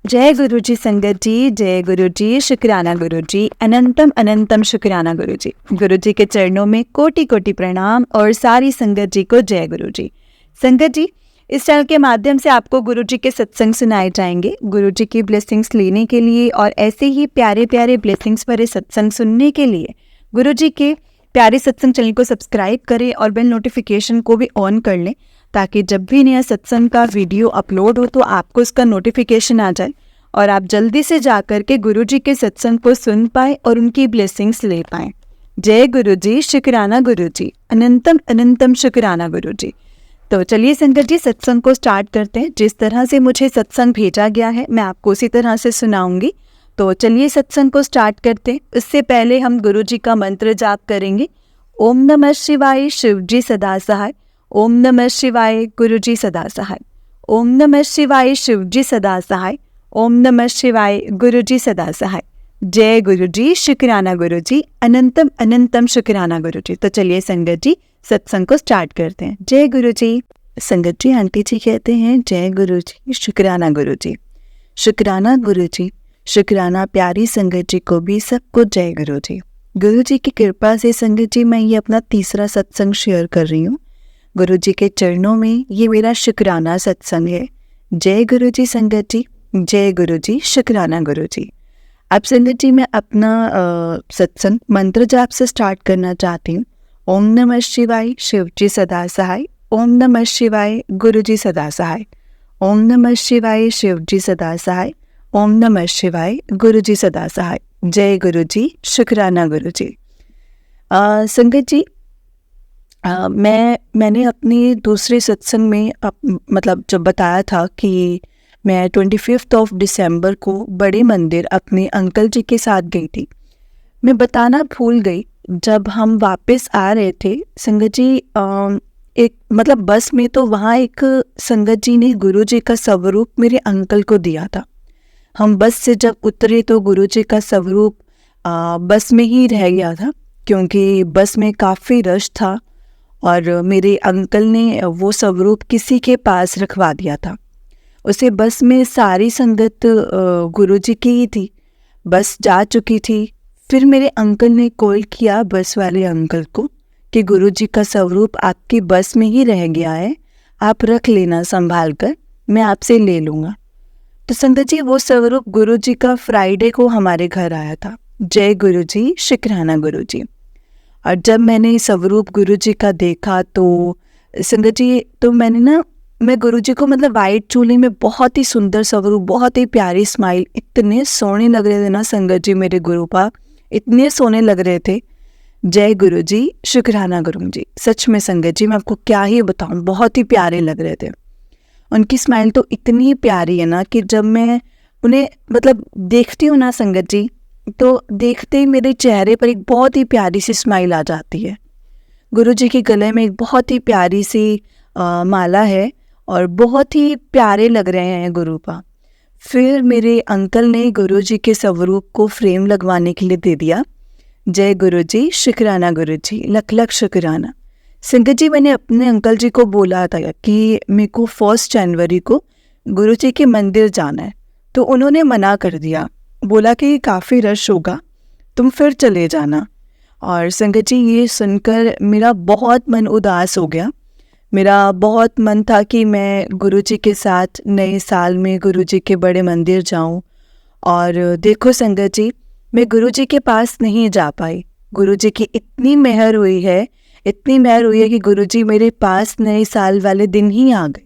जय गुरु जी संगत जी, जय गुरु जी, शुक्राना गुरु जी, अनंतम अनंतम शुक्राना गुरु जी। गुरु जी के चरणों में कोटि कोटि प्रणाम और सारी संगत जी को जय गुरु जी। संगत जी, इस चैनल के माध्यम से आपको गुरु जी के सत्संग सुनाए जाएंगे। गुरु जी की ब्लेसिंग्स लेने के लिए और ऐसे ही प्यारे प्यारे ब्लेसिंग्स भरे सत्संग सुनने के लिए गुरु जी के प्यारे सत्संग चैनल को सब्सक्राइब करें और बेल नोटिफिकेशन को भी ऑन कर लें, ताकि जब भी नया सत्संग का वीडियो अपलोड हो तो आपको उसका नोटिफिकेशन आ जाए और आप जल्दी से जाकर के गुरु जी के सत्संग को सुन पाए और उनकी ब्लेसिंग्स ले पाएं। जय गुरु जी, शुक्राना गुरु जी, अनंतम अनंतम शुक्राना गुरु जी। तो चलिए संगत जी, सत्संग को स्टार्ट करते हैं। जिस तरह से मुझे सत्संग भेजा गया है मैं आपको उसी तरह से सुनाऊंगी। तो चलिए सत्संग को स्टार्ट करते हैं। उससे पहले हम गुरु जी का मंत्र जाप करेंगे। ओम नमः शिवाय, शिव जी सदा सहाय। ओम नमः शिवाय, गुरु जी सदा सहाय। ओम नमः शिवाय, शिव जी सदा सहाय। ओम नमः शिवाय, गुरु जी सदा सहाय। जय गुरु जी, शुक्राना गुरु जी, अनंतम अनंतम शुक्राना गुरु जी। तो चलिए संगत जी, सत्संग को स्टार्ट करते हैं। जय गुरु जी। संगत जी, आंटी जी कहते हैं जय गुरु जी, शुक्राना गुरु जी, शुक्राना गुरु जी, शुक्राना प्यारी संगत जी को भी सबको जय गुरु जी। गुरु जी की कृपा से संगत जी मैं ये अपना तीसरा सत्संग शेयर कर रही हूँ। गुरु जी के चरणों में ये मेरा शुक्राना सत्संग है। जय गुरु जी संगत जी, जय गुरु जी, शुक्राना गुरु जी। अब संगत जी मैं अपना सत्संग मंत्र जाप से स्टार्ट करना चाहती हूँ। ओम नमः शिवाय, शिव जी सदा सहाय। ओम नमः शिवाय, गुरु जी सदा सहाय। ओम नमः शिवाय, शिव जी सदा सहाय। ओम नमः शिवाय, गुरु जी सदा सहाय। जय गुरु जी, शुक्राना गुरु जी। संगत जी, मैंने अपने दूसरे सत्संग में मतलब जब बताया था कि मैं 25 दिसंबर को बड़े मंदिर अपने अंकल जी के साथ गई थी। मैं बताना भूल गई, जब हम वापस आ रहे थे संगत जी, एक मतलब बस में, तो वहाँ एक संगत जी ने गुरु जी का स्वरूप मेरे अंकल को दिया था। हम बस से जब उतरे तो गुरु जी का स्वरूप बस में ही रह गया था, क्योंकि बस में काफ़ी रश था और मेरे अंकल ने वो स्वरूप किसी के पास रखवा दिया था। उसे बस में सारी संगत गुरुजी की ही थी। बस जा चुकी थी। फिर मेरे अंकल ने कॉल किया बस वाले अंकल को कि गुरुजी का स्वरूप आपकी बस में ही रह गया है, आप रख लेना संभाल कर, मैं आपसे ले लूँगा। तो संगत जी, वो स्वरूप गुरुजी का फ्राइडे को हमारे घर आया था। जय गुरु जी, शुक्राना गुरु जी। और जब मैंने स्वरूप गुरु जी का देखा तो संगत जी, तो मैं गुरु जी को मतलब वाइट चूड़ी में बहुत ही सुंदर स्वरूप, बहुत ही प्यारी स्माइल, इतने सोने लग रहे थे ना संगत जी, मेरे गुरुपा इतने सोने लग रहे थे। जय गुरु जी, शुक्राना गुरु जी। सच में संगत जी, मैं आपको क्या ही बताऊं, बहुत ही प्यारे लग रहे थे। उनकी स्माइल तो इतनी प्यारी है ना कि जब मैं उन्हें मतलब देखती हूँ ना संगत जी, तो देखते ही मेरे चेहरे पर एक बहुत ही प्यारी सी स्माइल आ जाती है। गुरु जी के गले में एक बहुत ही प्यारी सी माला है और बहुत ही प्यारे लग रहे हैं गुरुपा। फिर मेरे अंकल ने गुरु जी के स्वरूप को फ्रेम लगवाने के लिए दे दिया। जय गुरु जी, शुक्राना गुरु जी, लख लख शुक्राना। संगत जी, मैंने अपने अंकल जी को बोला था कि मेरे को 1 जनवरी को गुरु जी के मंदिर जाना है, तो उन्होंने मना कर दिया, बोला कि काफ़ी रश होगा, तुम फिर चले जाना। और संगत जी, ये सुनकर मेरा बहुत मन उदास हो गया। मेरा बहुत मन था कि मैं गुरु जी के साथ नए साल में गुरु जी के बड़े मंदिर जाऊं। और देखो संगत जी, मैं गुरु जी के पास नहीं जा पाई। गुरु जी की इतनी मेहर हुई है, इतनी मेहर हुई है कि गुरु जी मेरे पास नए साल वाले दिन ही आ गए।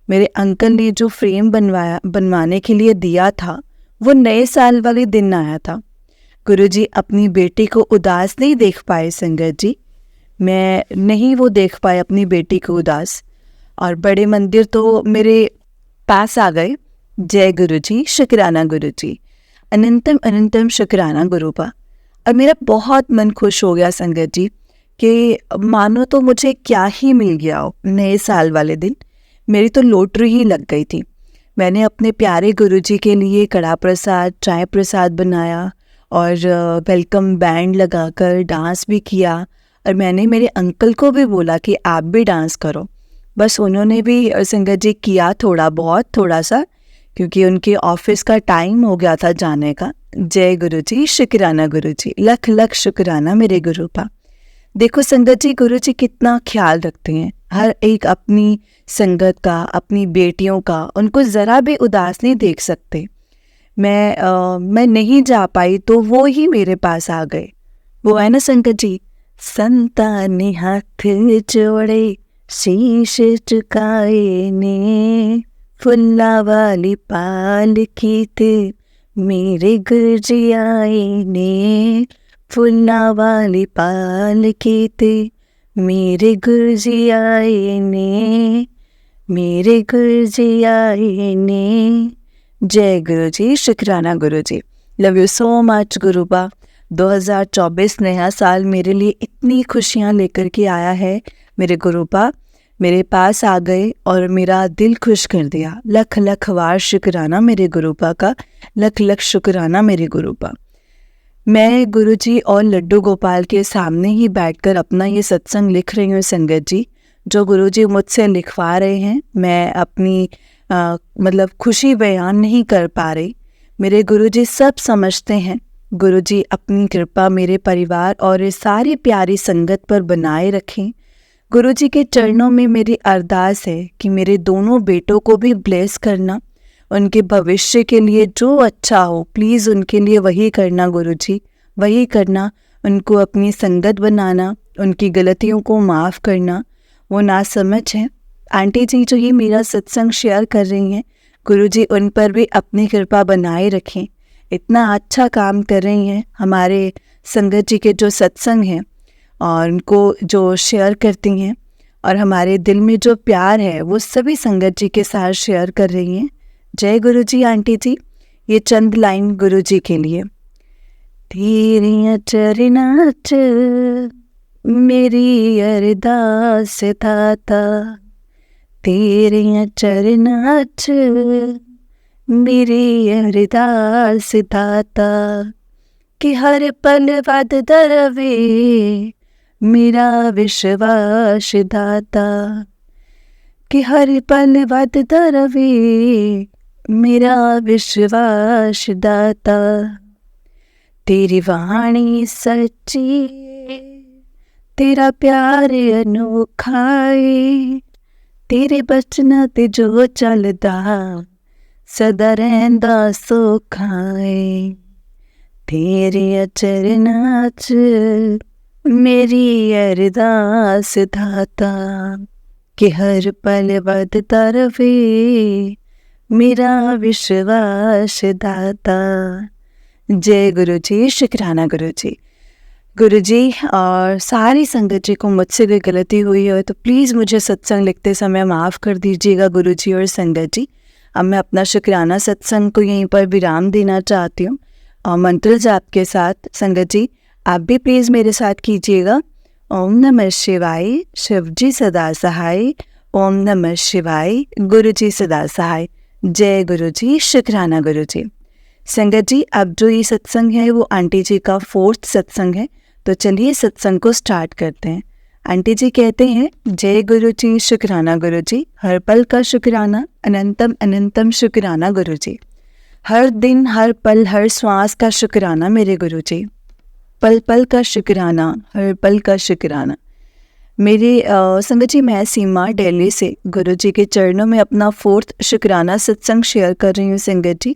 मेरे अंकल ने जो फ्रेम बनवाने के लिए दिया था, वो नए साल वाले दिन आया था। गुरुजी अपनी बेटी को उदास नहीं देख पाए संगत जी, मैं नहीं वो देख पाए अपनी बेटी को उदास, और बड़े मंदिर तो मेरे पास आ गए। जय गुरु जी, शुक्राना गुरु जी, अनंतम अनंतम शुक्राना गुरुपा। और मेरा बहुत मन खुश हो गया संगत जी कि मानो तो मुझे क्या ही मिल गया हो। नए साल वाले दिन मेरी तो लॉटरी ही लग गई थी। मैंने अपने प्यारे गुरुजी के लिए कड़ा प्रसाद, चाय प्रसाद बनाया और वेलकम बैंड लगाकर डांस भी किया। और मैंने मेरे अंकल को भी बोला कि आप भी डांस करो। बस उन्होंने भी संगत जी किया थोड़ा सा, क्योंकि उनके ऑफिस का टाइम हो गया था जाने का। जय गुरु जी, शुक्राना गुरु जी, लख लख शुक्राना मेरे गुरुपा। देखो संगत जी, गुरु जी कितना ख्याल रखते हैं हर एक अपनी संगत का, अपनी बेटियों का, उनको ज़रा भी उदास नहीं देख सकते। मैं नहीं जा पाई तो वो ही मेरे पास आ गए। वो है ना संगत जी, संतानी हाथ जोड़े शीश झुकाए ने, फुल्ला वाली पालकी ते मेरे गुरु जी आए ने, फुल्ला वाली पालकी ते मेरे गुरु जी आए ने, मेरे गुरु जी आए ने। जय गुरु जी, शुक्राना गुरु जी, लव यू सो मच गुरुबा। 2024 नया साल मेरे लिए इतनी खुशियाँ लेकर के आया है। मेरे गुरुबा मेरे पास आ गए और मेरा दिल खुश कर दिया। लख लख वार शुक्राना मेरे गुरुबा का, लख लख शुक्राना मेरे गुरुबा। मैं गुरुजी और लड्डू गोपाल के सामने ही बैठकर अपना ये सत्संग लिख रही हूँ संगत जी। जो गुरुजी मुझसे लिखवा रहे हैं, मैं अपनी मतलब खुशी बयान नहीं कर पा रही। मेरे गुरुजी सब समझते हैं। गुरुजी अपनी कृपा मेरे परिवार और इस सारी प्यारी संगत पर बनाए रखें। गुरुजी के चरणों में मेरी अरदास है कि मेरे दोनों बेटों को भी ब्लेस करना, उनके भविष्य के लिए जो अच्छा हो प्लीज़ उनके लिए वही करना गुरुजी, वही करना। उनको अपनी संगत बनाना, उनकी गलतियों को माफ़ करना। वो नासमझ हैं। आंटी जी जो ये मेरा सत्संग शेयर कर रही हैं, गुरुजी उन पर भी अपनी कृपा बनाए रखें। इतना अच्छा काम कर रही हैं। हमारे संगत जी के जो सत्संग हैं और उनको जो शेयर करती हैं, और हमारे दिल में जो प्यार है वो सभी संगत जी के साथ शेयर कर रही हैं। जय गुरु जी आंटी जी। ये चंद लाइन गुरु जी के लिए। तेरियां चरनां च मेरी अरदास दाता, तेरियां चरनां च मेरी अरदास दाता, कि हर पल वधदा रवे मेरा विश्वास दाता, कि हर पल वधदा रवे मेरा विश्वास दाता। तेरी वाणी सच्ची, तेरा प्यार अनोखा है, तेरे बचना ते जो चलदा सदा रहिंदा सौखा है। तेरे चरनां च मेरी अरदास दाता, कि हर पल वधदा रवे मेरा विश्वास दाता। जय गुरु जी, शुक्राना गुरु जी। गुरु जी और सारी संगत जी को मुझसे कोई गलती हुई हो तो प्लीज़ मुझे सत्संग लिखते समय माफ़ कर दीजिएगा गुरु जी और संगत जी। अब मैं अपना शुक्राना सत्संग को यहीं पर विराम देना चाहती हूँ और मंत्र जाप के साथ। संगत जी आप भी प्लीज़ मेरे साथ कीजिएगा। ओम नमः शिवाय, शिव जी सदा सहाय। ओम नमः शिवाय, गुरु जी सदा सहाय। जय गुरु जी, शुक्राना गुरु जी। संगत जी अब जो ये सत्संग है वो आंटी जी का 4th सत्संग है, तो चलिए सत्संग को स्टार्ट करते हैं। आंटी जी कहते हैं, जय गुरु जी, शुक्राना गुरु जी, हर पल का शुक्राना, अनंतम अनंतम शुक्राना गुरु जी। हर दिन, हर पल, हर श्वास का शुक्राना मेरे गुरु जी। पल पल का शुक्राना, हर पल का शुक्राना। मेरी संगत जी मैं सीमा दिल्ली से गुरु जी के चरणों में अपना 4th शुक्राना सत्संग शेयर कर रही हूँ संगत जी।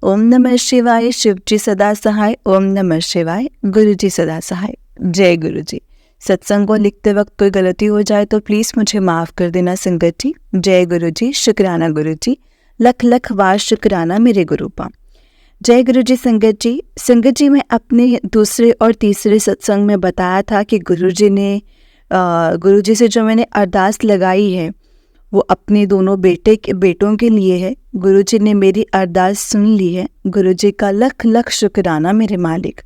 ओम नमः शिवाय, शिव जी सदा सहाय। ओम नमः शिवाय, गुरु जी सदा सहाय। जय गुरु जी। सत्संग को लिखते वक्त कोई गलती हो जाए तो प्लीज़ मुझे माफ़ कर देना संगत जी। जय गुरु जी, शुक्राना गुरु जी, लख लख वार शुक्राना मेरे गुरुपा। जय गुरु जी संगत जी। संगत जी मैं अपने दूसरे और तीसरे सत्संग में बताया था कि गुरु जी से जो मैंने अरदास लगाई है वो अपने दोनों बेटों के लिए है। गुरुजी ने मेरी अरदास सुन ली है। गुरुजी का लख लख शुक्राना मेरे मालिक।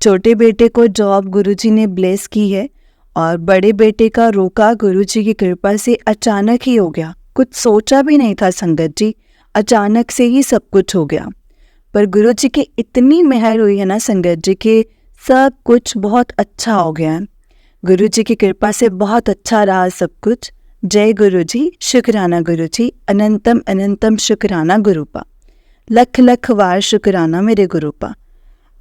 छोटे बेटे को जॉब गुरुजी ने ब्लेस की है और बड़े बेटे का रोका गुरुजी की कृपा से अचानक ही हो गया। कुछ सोचा भी नहीं था संगत जी, अचानक से ही सब कुछ हो गया। पर गुरुजी की इतनी मेहर हुई है ना संगत जी कि सब कुछ बहुत अच्छा हो गया। गुरुजी की कृपा से बहुत अच्छा रहा सब कुछ। जय गुरु जी, शुक्राना गुरु जी, अनंतम अनंतम शुक्राना गुरुपा। लख लख वार शुक्राना मेरे गुरुपा।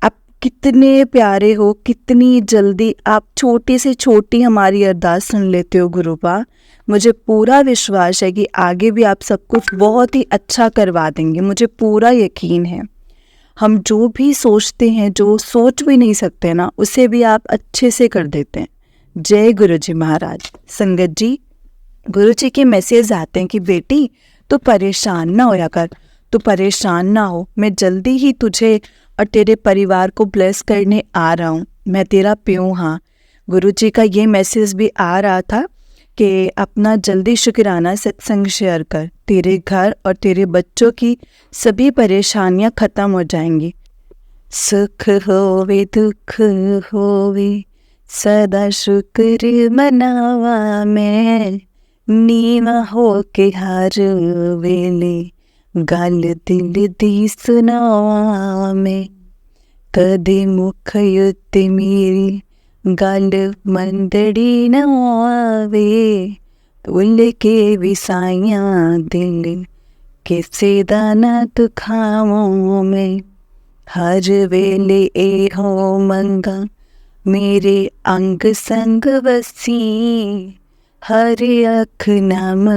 आप कितने प्यारे हो, कितनी जल्दी आप छोटी से छोटी हमारी अरदास सुन लेते हो गुरुपा। मुझे पूरा विश्वास है कि आगे भी आप सब कुछ बहुत ही अच्छा करवा देंगे, मुझे पूरा यकीन है। हम जो भी सोचते हैं, जो सोच भी नहीं सकते ना, उसे भी आप अच्छे से कर देते हैं। जय गुरु जी महाराज। संगत जी, गुरु जी के मैसेज आते हैं कि बेटी तू परेशान ना होया कर, तू परेशान ना हो, मैं जल्दी ही तुझे और तेरे परिवार को ब्लेस करने आ रहा हूँ, मैं तेरा प्यो हाँ। गुरु जी का ये मैसेज भी आ रहा था कि अपना जल्दी शुक्राना सत्संग शेयर कर, तेरे घर और तेरे बच्चों की सभी परेशानियां खत्म हो जाएंगी। सुख होवे दुख होवे सदा शुक्र मनावा मैं, नीवा हो के हर वेले गल दिल दी सुनावा मैं। कदे मुख उत्ते मेरी गल मंदड़ी न आवे, तुल के विसाइयां दिल किसे दा ना दुखावां मैं। हर वेले ए हो मंगा मेरे अंग संग वसी, हर अख नाम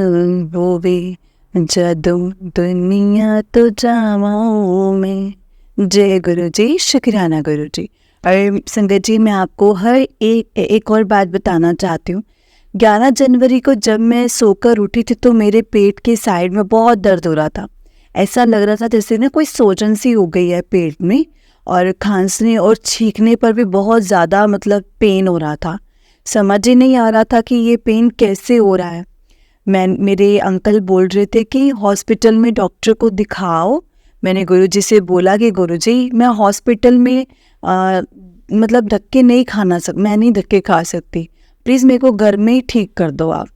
होवे जदों दुनिया तो जावां मैं। जय गुरु जी, शुक्राना गुरु जी। और संगत जी, मैं आपको हर एक और बात बताना चाहती हूँ। 11 जनवरी को जब मैं सोकर उठी थी तो मेरे पेट के साइड में बहुत दर्द हो रहा था। ऐसा लग रहा था जैसे ना कोई सोजन सी हो गई है पेट में, और खांसने और छींकने पर भी बहुत ज़्यादा पेन हो रहा था। समझ ही नहीं आ रहा था कि ये पेन कैसे हो रहा है। मेरे अंकल बोल रहे थे कि हॉस्पिटल में डॉक्टर को दिखाओ। मैंने गुरुजी से बोला कि गुरुजी मैं हॉस्पिटल में धक्के नहीं मैं नहीं धक्के खा सकती, प्लीज़ मेरे को घर में ही ठीक कर दो आप।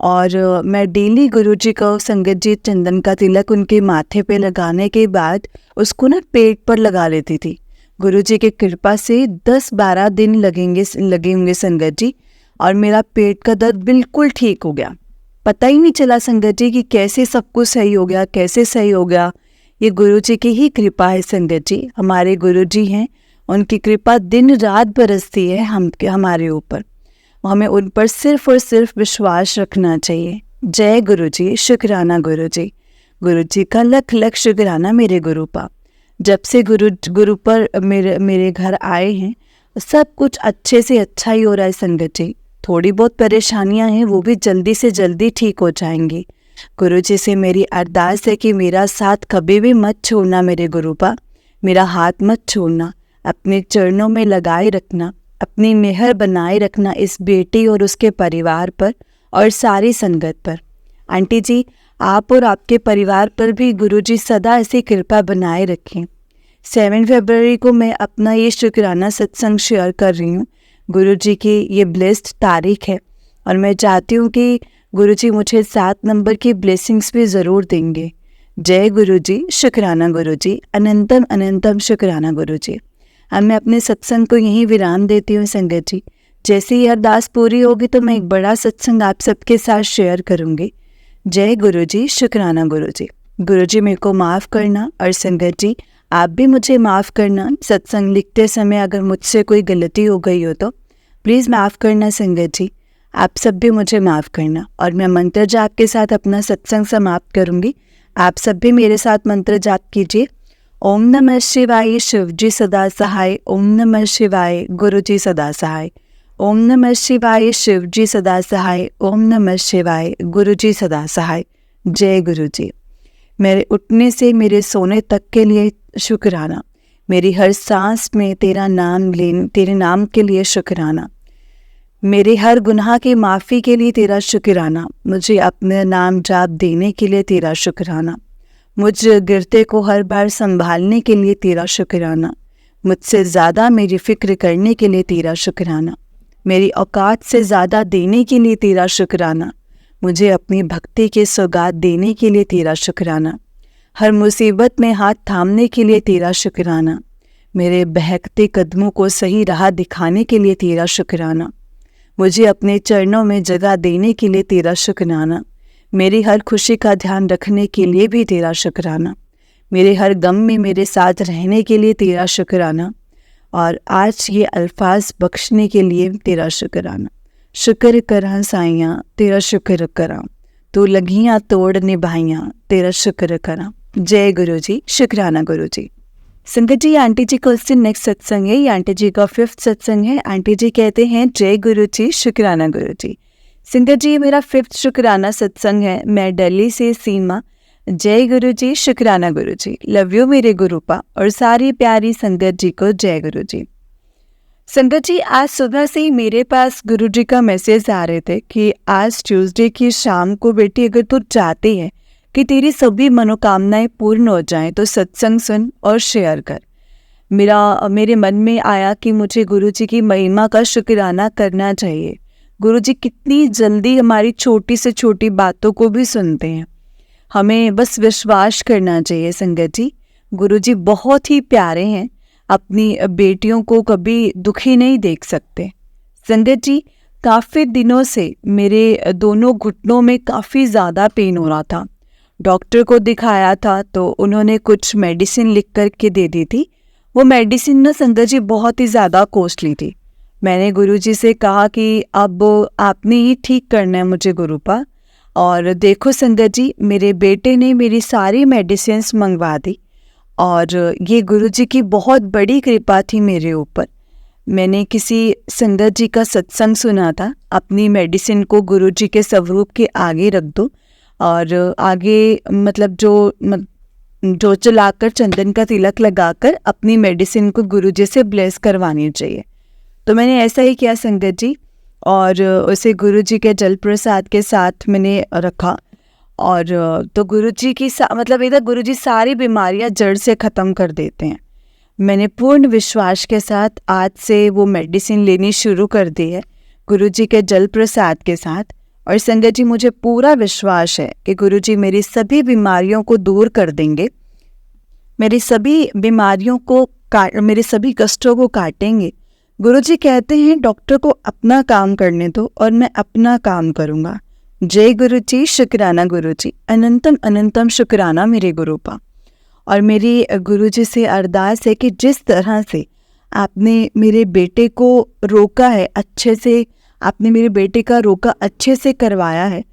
और मैं डेली गुरुजी को संगत जी चंदन का तिलक उनके माथे पे लगाने के बाद उसको ना पेट पर लगा लेती थी। गुरुजी की कृपा से 10-12 दिन लगे होंगे संगत जी, और मेरा पेट का दर्द बिल्कुल ठीक हो गया। पता ही नहीं चला संगत जी कि कैसे सब कुछ सही हो गया, कैसे सही हो गया। ये गुरुजी की ही कृपा है संगत जी, हमारे गुरुजी हैं, उनकी कृपा दिन रात बरसती है हमारे ऊपर। हमें उन पर सिर्फ और सिर्फ विश्वास रखना चाहिए। जय गुरु जी, शुक्राना गुरु जी। गुरु जी का लख लख शुक्राना मेरे गुरुपा। जब से गुरु पर मेरे घर आए हैं सब कुछ अच्छे से अच्छा ही हो रहा है संगत जी। थोड़ी बहुत परेशानियां हैं, वो भी जल्दी से जल्दी ठीक हो जाएंगी। गुरु जी से मेरी अरदास है कि मेरा साथ कभी भी मत छोड़ना मेरे गुरुपा, मेरा हाथ मत छोड़ना, अपने चरणों में लगाए रखना, अपनी मेहर बनाए रखना इस बेटी और उसके परिवार पर और सारी संगत पर। आंटी जी, आप और आपके परिवार पर भी गुरुजी सदा ऐसी कृपा बनाए रखें। 7 फरवरी को मैं अपना ये शुक्राना सत्संग शेयर कर रही हूँ। गुरुजी की ये ब्लेस्ड तारीख है और मैं चाहती हूँ कि गुरुजी मुझे 7 नंबर की ब्लेसिंग्स भी ज़रूर देंगे। जय गुरुजी, शुक्राना गुरुजी, अनंतम अनंतम शुक्राना गुरुजी। अब मैं अपने सत्संग को यहीं विराम देती हूँ संगत जी। जैसे ही अरदास पूरी होगी तो मैं एक बड़ा सत्संग आप सबके साथ शेयर करूँगी। जय गुरुजी, शुक्राना गुरुजी। गुरुजी मेरे को माफ़ करना और संगत जी आप भी मुझे माफ़ करना। सत्संग लिखते समय अगर मुझसे कोई गलती हो गई हो तो प्लीज़ माफ़ करना संगत जी। आप सब भी मुझे माफ़ करना। और मैं मंत्र जाप के साथ अपना सत्संग समाप्त करूँगी। आप सब भी मेरे साथ मंत्र जाप कीजिए। ओम नमः शिवाय, शिव जी सदा सहाय। ओम नमः शिवाय, गुरु जी सदा सहाय। ओम नमः शिवाय, शिव जी सदा सहाय। ओम नमः शिवाय, गुरु जी सदा सहाय। जय गुरु जी। मेरे उठने से मेरे सोने तक के लिए शुक्राना। मेरी हर सांस में तेरा नाम लेने, तेरे नाम के लिए शुक्राना। मेरे हर गुनाह की माफ़ी के लिए तेरा शुक्राना। मुझे अपने नाम जाप देने के लिए तेरा शुक्राना। मुझ गिरते को हर बार संभालने के लिए तेरा शुक्राना। मुझसे ज़्यादा मेरी फ़िक्र करने के लिए तेरा शुक्राना। मेरी औकात से ज़्यादा देने के लिए तेरा शुक्राना। मुझे अपनी भक्ति के सौगात देने के लिए तेरा शुक्राना। हर मुसीबत में हाथ थामने के लिए तेरा शुक्राना। मेरे बहकते कदमों को सही राह दिखाने के लिए तेरा शुक्राना। मुझे अपने चरणों में जगह देने के लिए तेरा शुक्राना। मेरी हर खुशी का ध्यान रखने के लिए भी तेरा शुक्राना। मेरे हर गम में मेरे साथ रहने के लिए तेरा शुक्राना, और आज ये अल्फाज बख्शने के लिए तेरा शुक्राना। शुक्र करा साइयाँ तेरा शुक्र करा, तू लगियाँ तोड़ निभाइयाँ तेरा शुक्र करा। जय गुरु जी, शुक्राना गुरु जी। संगत जी, आंटी जी का उससे नेक्स्ट सत्संग है, ये आंटी जी का 5th सत्संग है। आंटी जी कहते हैं जय गुरु जी, शुक्राना गुरु जी। संगत जी, ये मेरा 5th शुक्राना सत्संग है। मैं दिल्ली से सीमा। जय गुरु जी, शुक्राना गुरु जी। लव यू मेरे गुरुपा, और सारी प्यारी संगत जी को जय गुरु जी। संगत जी, आज सुबह से ही मेरे पास गुरु जी का मैसेज आ रहे थे कि आज ट्यूसडे की शाम को बेटी, अगर तू चाहती है कि तेरी सभी मनोकामनाएं पूर्ण हो जाएं तो सत्संग सुन और शेयर कर। मेरे मन में आया कि मुझे गुरु जी की महिमा का शुक्राना करना चाहिए। गुरु जी कितनी जल्दी हमारी छोटी से छोटी बातों को भी सुनते हैं। हमें बस विश्वास करना चाहिए संगत जी। गुरु जी बहुत ही प्यारे हैं, अपनी बेटियों को कभी दुखी नहीं देख सकते। संगत जी, काफ़ी दिनों से मेरे दोनों घुटनों में काफ़ी ज़्यादा पेन हो रहा था। डॉक्टर को दिखाया था तो उन्होंने कुछ मेडिसिन लिख कर के दे दी थी। वो मेडिसिन ना संगत जी बहुत ही ज़्यादा कॉस्टली थी। मैंने गुरुजी से कहा कि अब आपने ही ठीक करना है मुझे गुरुपा। और देखो संगत जी, मेरे बेटे ने मेरी सारी मेडिसिन्स मंगवा दी, और ये गुरुजी की बहुत बड़ी कृपा थी मेरे ऊपर। मैंने किसी संगत जी का सत्संग सुना था, अपनी मेडिसिन को गुरुजी के स्वरूप के आगे रख दो, और आगे मतलब जो चलाकर चंदन का तिलक लगाकर अपनी मेडिसिन को गुरुजी से ब्लेस करवानी चाहिए। तो मैंने ऐसा ही किया संगत जी, और उसे गुरुजी के जल प्रसाद के साथ मैंने रखा। और तो गुरुजी की मतलब इधर गुरुजी सारी बीमारियां जड़ से ख़त्म कर देते हैं। मैंने पूर्ण विश्वास के साथ आज से वो मेडिसिन लेनी शुरू कर दी है गुरुजी के जल प्रसाद के साथ। और संगत जी, मुझे पूरा विश्वास है कि गुरुजी मेरी सभी बीमारियों को दूर कर देंगे, मेरी सभी बीमारियों को मेरे सभी कष्टों को काटेंगे। गुरुजी कहते हैं डॉक्टर को अपना काम करने दो और मैं अपना काम करूँगा। जय गुरु जी, शुक्राना गुरु जी। अनंतम अनंतम शुक्राना मेरे गुरुपा। और मेरी गुरुजी से अरदास है कि जिस तरह से आपने मेरे बेटे को रोका है, अच्छे से आपने मेरे बेटे का रोका अच्छे से करवाया है,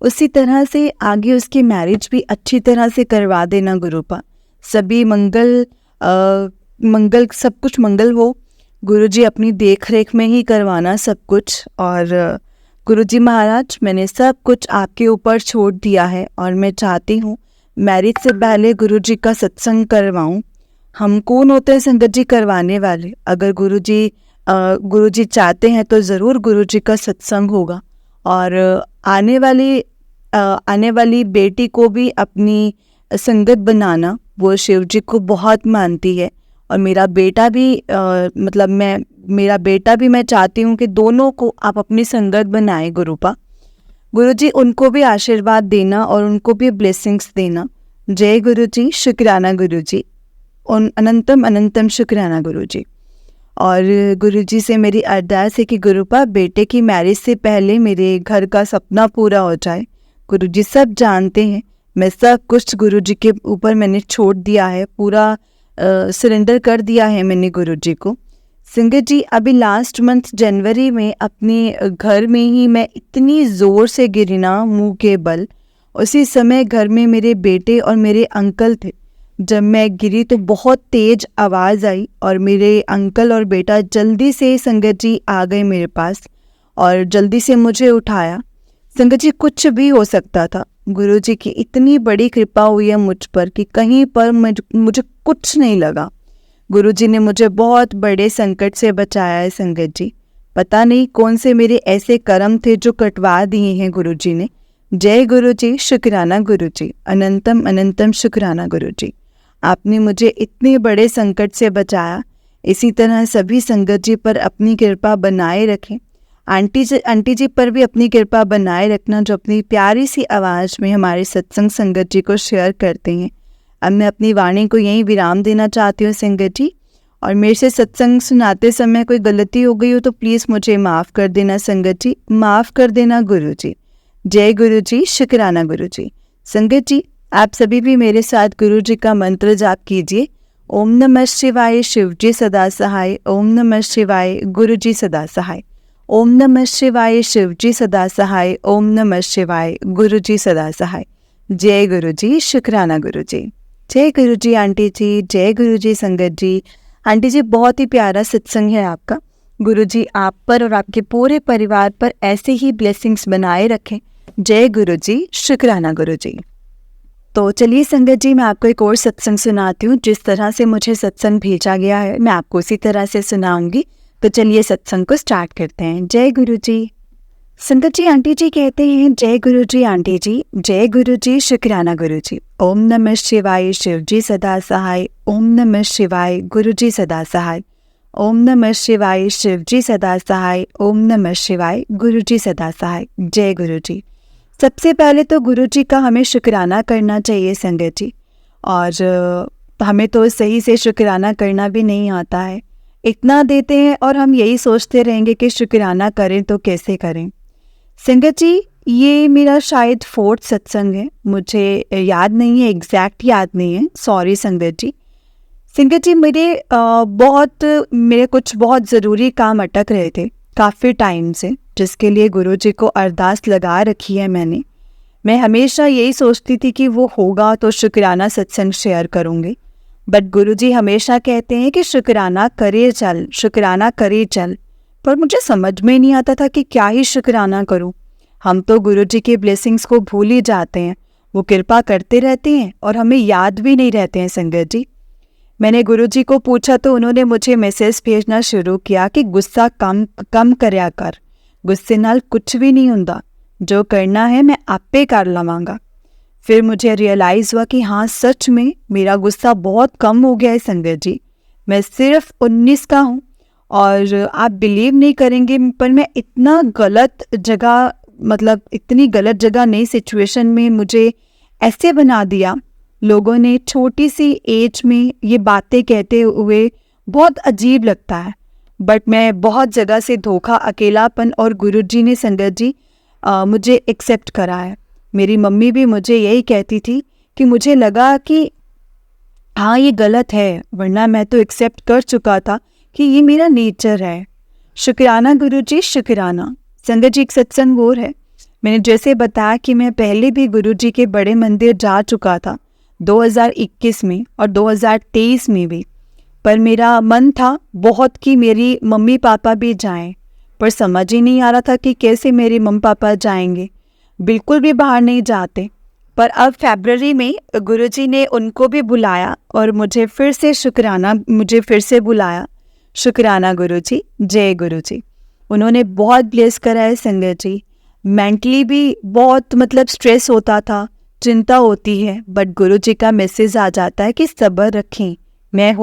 उसी तरह से आगे उसकी मैरिज भी अच्छी तरह से करवा देना गुरुपा। सभी मंगल सब कुछ मंगल हो। गुरुजी अपनी देख रेख में ही करवाना सब कुछ। और गुरुजी महाराज, मैंने सब कुछ आपके ऊपर छोड़ दिया है, और मैं चाहती हूँ मैरिज से पहले गुरुजी का सत्संग करवाऊँ। हम कौन होते हैं संगत जी करवाने वाले? अगर गुरुजी चाहते हैं तो ज़रूर गुरुजी का सत्संग होगा। और आने वाली बेटी को भी अपनी संगत बनाना, वो शिव जी को बहुत मानती है। और मेरा बेटा भी मैं चाहती हूँ कि दोनों को आप अपनी संगत बनाएं गुरुपा। गुरुजी उनको भी आशीर्वाद देना और उनको भी ब्लेसिंग्स देना। जय गुरु जी, शुक्राना गुरु जी। अनंतम अनंतम शुक्राना गुरु जी। और गुरुजी से मेरी अरदास है कि गुरुपा बेटे की मैरिज से पहले मेरे घर का सपना पूरा हो जाए। गुरुजी सब जानते हैं, मैं सब कुछ गुरुजी के ऊपर मैंने छोड़ दिया है, पूरा सरेंडर कर दिया है मैंने गुरुजी को। संगत जी, अभी लास्ट मंथ जनवरी में अपने घर में ही मैं इतनी ज़ोर से गिरी ना मुँह के बल। उसी समय घर में मेरे बेटे और मेरे अंकल थे। जब मैं गिरी तो बहुत तेज आवाज़ आई और मेरे अंकल और बेटा जल्दी से संगत जी आ गए मेरे पास और जल्दी से मुझे उठाया। संगत जी, कुछ भी हो सकता था। गुरुजी की इतनी बड़ी कृपा हुई है मुझ पर कि कहीं पर मुझे कुछ नहीं लगा। गुरुजी ने मुझे बहुत बड़े संकट से बचाया है संगत जी। पता नहीं कौन से मेरे ऐसे कर्म थे जो कटवा दिए हैं गुरुजी ने। जय गुरु जी, शुक्राना गुरु जी। अनंतम अनंतम शुक्राना गुरु जी। आपने मुझे इतने बड़े संकट से बचाया। इसी तरह सभी संगत जी पर अपनी कृपा बनाए रखें। आंटी जी पर भी अपनी कृपा बनाए रखना, जो अपनी प्यारी सी आवाज़ में हमारे सत्संग संगत जी को शेयर करते हैं। अब मैं अपनी वाणी को यहीं विराम देना चाहती हूँ संगत जी। और मेरे से सत्संग सुनाते समय कोई गलती हो गई हो तो प्लीज़ मुझे माफ़ कर देना संगत जी, माफ़ कर देना गुरु जी। जय गुरु जी, शुक्राना गुरु जी। संगत जी, आप सभी भी मेरे साथ गुरु जी का मंत्र जाप कीजिए। ओम नमः शिवाय, शिव जी सदा सहाय। ओम नमः शिवाय, गुरु जी सदा सहाय। ओम नमः शिवाय, शिव जी सदा सहाय। ओम नमः शिवाय, गुरु जी सदा सहाय। जय गुरु जी, शुक्राना गुरु जी। जय गुरु जी आंटी जी, जय गुरु जी संगत जी। आंटी जी, बहुत ही प्यारा सत्संग है आपका। गुरु जी आप पर और आपके पूरे परिवार पर ऐसे ही ब्लेसिंग्स बनाए रखें। जय गुरु जी, शुक्राना गुरु जी। तो चलिए संगत जी, मैं आपको एक और सत्संग सुनाती हूँ। जिस तरह से मुझे सत्संग भेजा गया है मैं आपको उसी तरह से सुनाऊंगी। तो चलिए सत्संग को स्टार्ट करते हैं। जय गुरु जी। संगत जी, आंटी जी कहते हैं, जय गुरु जी आंटी जी, जय गुरु जी, शुक्राना गुरु जी। ओम नमः शिवाय, शिव जी सदा सहाय। ओम नमः शिवाय, गुरु जी सदा सहाय। ओम नमः शिवाय, शिव जी सदा सहाय। ओम नमः शिवाय, गुरु जी सदा सहाय। जय गुरु जी। सबसे पहले तो गुरु जी का हमें शुक्राना करना चाहिए संगत जी। और हमें तो सही से शुक्राना करना भी नहीं आता है। इतना देते हैं और हम यही सोचते रहेंगे कि शुक्राना करें तो कैसे करें। संगत जी, ये मेरा शायद 4th सत्संग है। मुझे याद नहीं है, एग्जैक्ट याद नहीं है, सॉरी संगत जी। संगत जी, मेरे कुछ बहुत ज़रूरी काम अटक रहे थे काफ़ी टाइम से, जिसके लिए गुरु जी को अरदास लगा रखी है मैंने। मैं हमेशा यही सोचती थी कि वो होगा तो शुक्राना सत्संग शेयर करूँगी। बट गुरु जी हमेशा कहते हैं कि शुक्राना करे चल, शुक्राना करे चल। पर मुझे समझ में नहीं आता था कि क्या ही शुक्राना करूँ। हम तो गुरु जी के ब्लेसिंग्स को भूल ही जाते हैं। वो कृपा करते रहते हैं और हमें याद भी नहीं रहते हैं संगत जी। मैंने गुरुजी को पूछा तो उन्होंने मुझे मैसेज भेजना शुरू किया कि गुस्सा कम करया कर, गुस्से नाल कुछ भी नहीं हुंदा, जो करना है मैं आपे कर लवांगा। फिर मुझे रियलाइज़ हुआ कि हाँ, सच में मेरा गुस्सा बहुत कम हो गया है संगत जी। मैं सिर्फ 19 का हूँ और आप बिलीव नहीं करेंगे, पर मैं इतना गलत जगह, मतलब इतनी गलत जगह, नई सिचुएशन में मुझे ऐसे बना दिया लोगों ने। छोटी सी एज में ये बातें कहते हुए बहुत अजीब लगता है। बट मैं बहुत जगह से धोखा, अकेलापन और गुरुजी ने संगत जी मुझे एक्सेप्ट करा है। मेरी मम्मी भी मुझे यही कहती थी कि मुझे लगा कि हाँ ये गलत है, वरना मैं तो एक्सेप्ट कर चुका था कि ये मेरा नेचर है। शुक्राना गुरुजी, शुक्राना। संगत जी, एक सत्संग और है। मैंने जैसे बताया कि मैं पहले भी गुरुजी के बड़े मंदिर जा चुका था 2021 में और 2023 में भी। पर मेरा मन था बहुत कि मेरी मम्मी पापा भी जाएं, पर समझ ही नहीं आ रहा था कि कैसे मेरे मम्मी पापा जाएंगे। बिल्कुल भी बाहर नहीं जाते। पर अब फरवरी में गुरुजी ने उनको भी बुलाया और मुझे फिर से बुलाया। शुक्राना गुरुजी, जय गुरुजी। उन्होंने बहुत ब्लेस करा है संगत जी। मेंटली भी बहुत स्ट्रेस होता था, चिंता होती है, बट गुरुजी का मैसेज आ जाता है कि सब्र रखें, मैं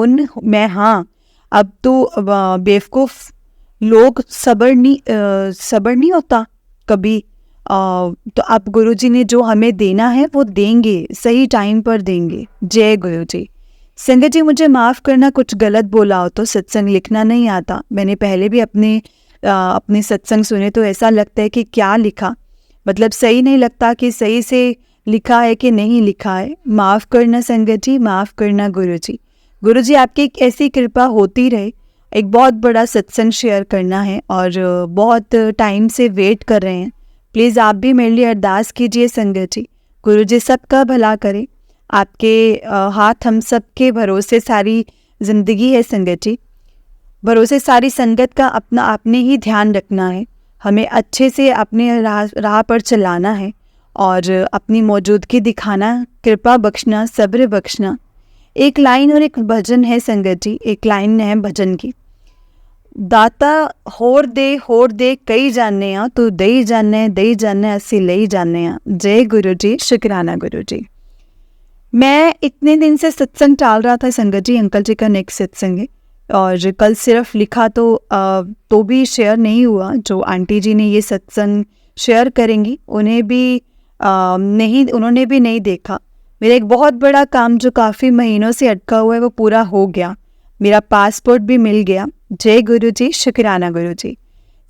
हाँ। अब तो बेवकूफ़ लोग सब्र नहीं होता कभी। तो अब गुरुजी ने जो हमें देना है वो देंगे, सही टाइम पर देंगे। जय गुरुजी। संगत जी, मुझे माफ़ करना कुछ गलत बोला हो तो। सत्संग लिखना नहीं आता। मैंने पहले भी अपने सत्संग सुने तो ऐसा लगता है कि क्या लिखा, सही नहीं लगता कि सही से लिखा है कि नहीं लिखा है। माफ़ करना संगत जी, माफ़ करना गुरुजी। गुरुजी आपकी एक ऐसी कृपा होती रहे। एक बहुत बड़ा सत्संग शेयर करना है और बहुत टाइम से वेट कर रहे हैं। प्लीज़ आप भी मेरे लिए अरदास कीजिए संगत जी। गुरुजी सबका भला करे। आपके हाथ हम सब के भरोसे सारी ज़िंदगी है संगत जी। भरोसे सारी संगत का अपना आपने ही ध्यान रखना है। हमें अच्छे से अपने राह पर चलाना है और अपनी मौजूदगी दिखाना, कृपा बख्शना, सब्र बख्शना। एक लाइन और एक भजन है संगत जी। एक लाइन है भजन की, दाता होर दे कई जाने आ, तू दई जाने असी लई जाने आ। जय गुरु जी, शुक्राना गुरु जी। मैं इतने दिन से सत्संग टाल रहा था संगत जी। अंकल जी का नेक्स्ट सत्संग है और कल सिर्फ लिखा तो भी शेयर नहीं हुआ। जो आंटी जी ने ये सत्संग शेयर करेंगी उन्होंने भी नहीं देखा। मेरा एक बहुत बड़ा काम जो काफ़ी महीनों से अटका हुआ है वो पूरा हो गया। मेरा पासपोर्ट भी मिल गया। जय गुरु जी, शुक्राना गुरु जी।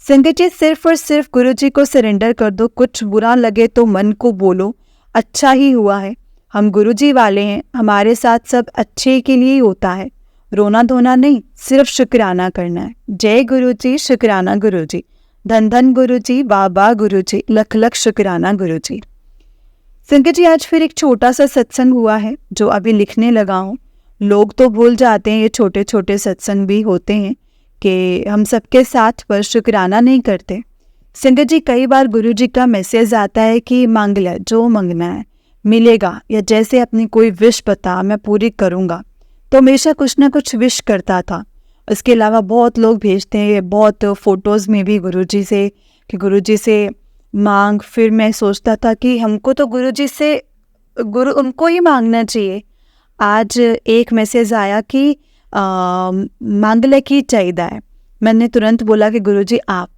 संगत जी, सिर्फ और सिर्फ गुरु जी को सरेंडर कर दो। कुछ बुरा लगे तो मन को बोलो, अच्छा ही हुआ है। हम गुरुजी वाले हैं, हमारे साथ सब अच्छे के लिए ही होता है, रोना धोना नहीं, सिर्फ शुक्राना करना है। जय गुरुजी, शुक्राना गुरुजी, धन धन गुरुजी, वाह वाह गुरुजी, लख लख शुक्राना गुरुजी। संगत जी, आज फिर एक छोटा सा सत्संग हुआ है जो अभी लिखने लगा हूँ। लोग तो भूल जाते हैं, ये छोटे छोटे सत्संग भी होते हैं कि हम सबके साथ पर शुक्राना नहीं करते। संगत जी, कई बार गुरुजी का मैसेज आता है कि मांग ले, जो मांगना है मिलेगा, या जैसे अपनी कोई विश बता, मैं पूरी करूँगा। तो हमेशा कुछ ना कुछ विश करता था। इसके अलावा बहुत लोग भेजते हैं, बहुत फ़ोटोज़ में भी गुरुजी से कि गुरुजी से मांग। फिर मैं सोचता था कि हमको तो गुरुजी से उनको ही मांगना चाहिए। आज एक मैसेज आया कि मांगले की चाहिए है। मैंने तुरंत बोला कि गुरुजी आप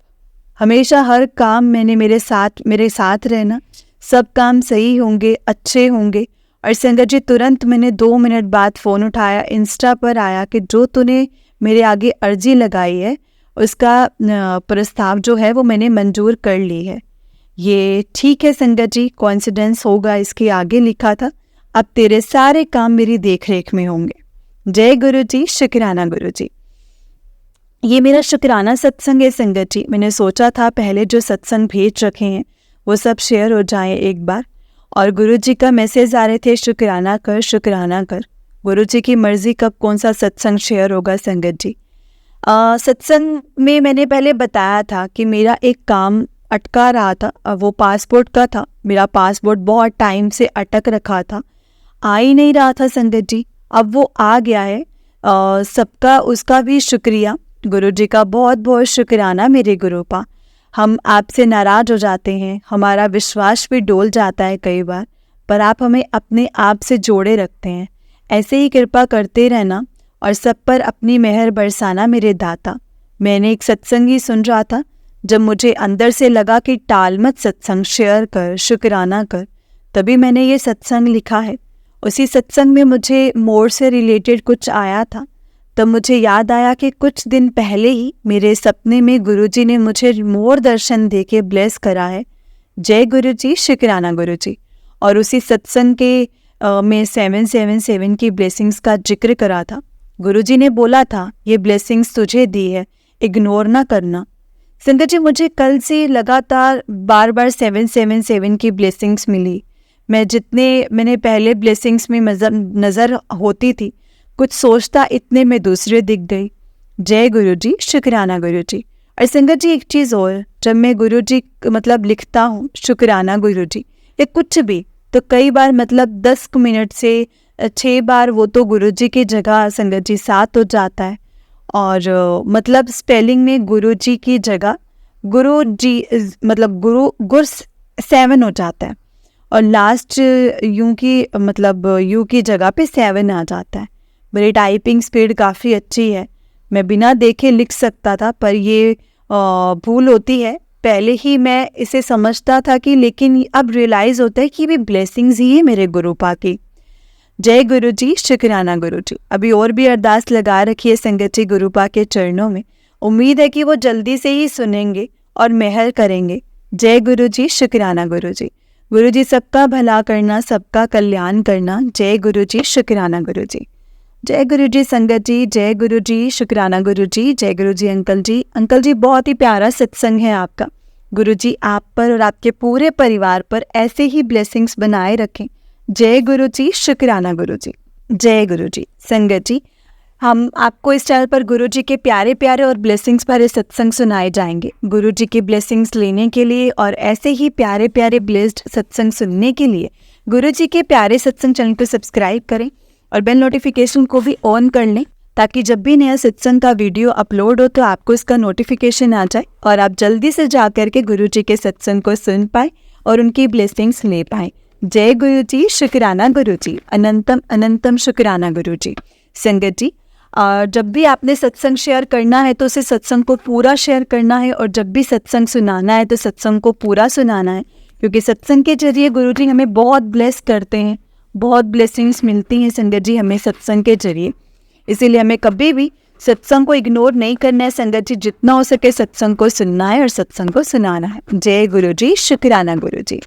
हमेशा हर काम मेरे साथ रहना, सब काम सही होंगे, अच्छे होंगे। और संगत जी, तुरंत मैंने 2 मिनट बाद फ़ोन उठाया, इंस्टा पर आया कि जो तूने मेरे आगे अर्जी लगाई है उसका प्रस्ताव जो है वो मैंने मंजूर कर ली है। ये ठीक है संगत जी, कोइंसिडेंस होगा, इसके आगे लिखा था, अब तेरे सारे काम मेरी देख रेख में होंगे। जय गुरुजी, शुक्राना गुरुजी। ये मेरा शुक्राना सत्संग है संगत जी। मैंने सोचा था पहले जो सत्संग भेज रखे हैं वो सब शेयर हो जाए एक बार, और गुरुजी का मैसेज आ रहे थे शुक्राना कर, शुक्राना कर। गुरुजी की मर्जी कब कौन सा सत्संग शेयर होगा संगत जी। सत्संग में मैंने पहले बताया था कि मेरा एक काम अटका रहा था, वो पासपोर्ट का था। मेरा पासपोर्ट बहुत टाइम से अटक रखा था, आ ही नहीं रहा था संगत जी। अब वो आ गया है। सबका उसका भी शुक्रिया, गुरुजी का बहुत बहुत शुक्राना मेरे गुरुपा। हम आपसे नाराज़ हो जाते हैं, हमारा विश्वास भी डोल जाता है कई बार, पर आप हमें अपने आप से जोड़े रखते हैं। ऐसे ही कृपा करते रहना और सब पर अपनी मेहर बरसाना मेरे दाता। मैंने एक सत्संग ही सुन रहा था, जब मुझे अंदर से लगा कि टाल मत सत्संग, शेयर कर, शुक्राना कर, तभी मैंने ये सत्संग लिखा है। उसी सत्संग में मुझे मोर से रिलेटेड कुछ आया था, तब मुझे याद आया कि कुछ दिन पहले ही मेरे सपने में गुरुजी ने मुझे मोर दर्शन दे के ब्लेस करा है। जय गुरुजी, शुक्राना गुरुजी। और उसी सत्संग के में 777 की ब्लेसिंग्स का जिक्र करा था। गुरुजी ने बोला था ये ब्लेसिंग्स तुझे दी है, इग्नोर ना करना। संगत जी, मुझे कल से लगातार बार 777 की ब्लेसिंग्स मिली। मैंने पहले ब्लेसिंग्स में नज़र होती थी, कुछ सोचता इतने में दूसरे दिख गई। जय गुरुजी, शुक्राना गुरुजी। और संगत जी, एक चीज़ और, जब मैं गुरुजी लिखता हूँ शुक्राना गुरुजी या कुछ भी, तो कई बार 10 मिनट से 6 बार वो तो गुरुजी की जगह संगत जी 7 हो जाता है। और स्पेलिंग में गुरुजी की जगह गुरुजी गुर 7 हो जाता है, और लास्ट यू की जगह पे 7 आ जाता है। मेरी टाइपिंग स्पीड काफ़ी अच्छी है, मैं बिना देखे लिख सकता था, पर ये भूल होती है। पहले ही मैं इसे समझता था कि, लेकिन अब रियलाइज़ होता है कि भी ब्लेसिंग्स ही है मेरे गुरुपा की। जय गुरुजी, शुक्राना गुरुजी। अभी और भी अरदास लगा रखी है संगत जी गुरुपा के चरणों में, उम्मीद है कि वो जल्दी से ही सुनेंगे और मेहर करेंगे। जय गुरुजी, शुक्राना गुरुजी। गुरुजी सबका भला करना, सबका कल्याण करना। जय गुरुजी, शुक्राना गुरुजी। जय गुरुजी संगत जी, जय गुरुजी, शुक्राना गुरुजी। जय गुरुजी अंकल जी। अंकल जी, बहुत ही प्यारा सत्संग है आपका। गुरुजी आप पर और आपके पूरे परिवार पर ऐसे ही ब्लेसिंग्स बनाए रखें। जय गुरुजी, शुक्राना गुरुजी। जय गुरुजी। संगत जी, हम आपको इस चैनल पर गुरुजी के प्यारे प्यारे और ब्लेसिंग्स भरे सत्संग सुनाए जाएंगे। गुरुजी की ब्लेसिंग्स लेने के लिए और ऐसे ही प्यारे प्यारे ब्लेस्ड सत्संग सुनने के लिए गुरुजी के प्यारे सत्संग चैनल को सब्सक्राइब करें और बेल नोटिफिकेशन को भी ऑन कर लें, ताकि जब भी नया सत्संग का वीडियो अपलोड हो तो आपको इसका नोटिफिकेशन आ जाए और आप जल्दी से जा करके गुरुजी के सत्संग को सुन पाए और उनकी ब्लेसिंग्स ले पाए। जय गुरुजी, शुक्राना गुरुजी। अनंतम अनंतम शुक्राना गुरुजी। संगत जी, जब भी आपने सत्संग शेयर करना है तो उसे सत्संग को पूरा शेयर करना है, और जब भी सत्संग सुनाना है तो सत्संग को पूरा सुनाना है, क्योंकि सत्संग के जरिए गुरुजी हमें बहुत ब्लेस करते हैं, बहुत ब्लेसिंग्स मिलती हैं संगत जी हमें सत्संग के जरिए। इसीलिए हमें कभी भी सत्संग को इग्नोर नहीं करना है संगत जी, जितना हो सके सत्संग को सुनना है और सत्संग को सुनाना है। जय गुरुजी, शुक्राना गुरुजी।